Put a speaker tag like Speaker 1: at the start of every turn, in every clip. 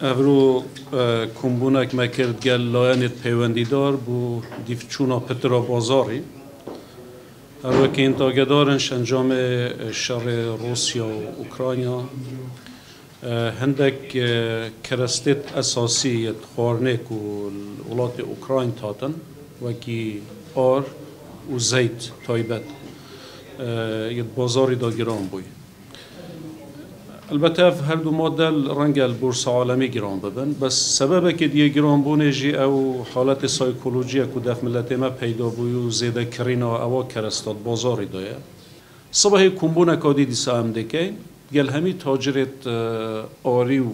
Speaker 1: ابرو کمبونک مکرد گل لایانت پیوندیدار بو دیفچونا پترا بازاری هر وکی انتاگدارنش انجام شر روسیا و اوکراینیا هندک کرستت اساسی خوارنک و ولات اوکراین تاتن وکی آر و زیت تایبت یه بازاری دا گران بوی البته هر دو مدل رنگ البورس عالمی گران ببن بس سبب که دیگه گران بونه جی او حالت سایکولوژی که دف ملت ما پیدا بوی و زیده کرینا او کرستاد بازاری دایه صبح کمبونه کادی دیسا هم دکین گل همی تاجرت آری و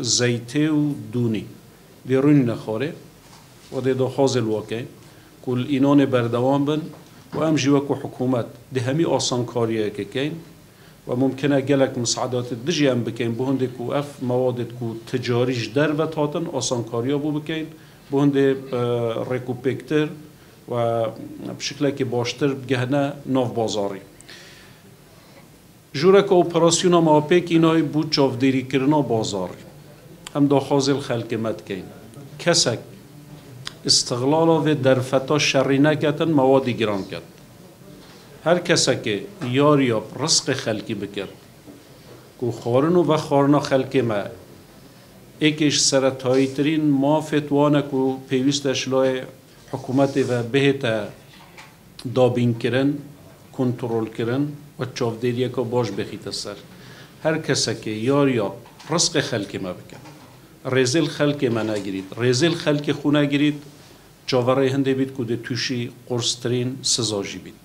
Speaker 1: زیته و دونی دی رون نخوره و دی دا خازل واقعی کل اینان بردوان بن و هم جیوکو حکومت دی همی آسان کاریه که کین و ممکنه گلک مساعدات دجی هم بکن بهنده کو اف موادت کو تجاریش در و تاتن آسان کاریا بو بکن بهنده ریکوپکتر و بشکل که باشتر بگهنه ناف بازاری جوره که اپراسیونا ما پیک اینای بود چافدیری کرنا بازاری هم دا خازل خلق مد کن کسک استغلالا و درفتا شری نکتن موادی گران کرد هر کسی که یاریا رزق خلقی بکرد که خارنو و خارنا خلقی ما ایکش سرطایی ترین ما فتوانه که پیوستش لای حکومت و بهت دابین کرن کنترل کرن و چافدیریه که باش بخیت سر هر کسی که یاریا رزق خلقی ما بکرد رزل خلقی ما نگیرید رزل خلقی خو نگیرید چاوره هنده بید که ده توشی قرصترین سزاجی بید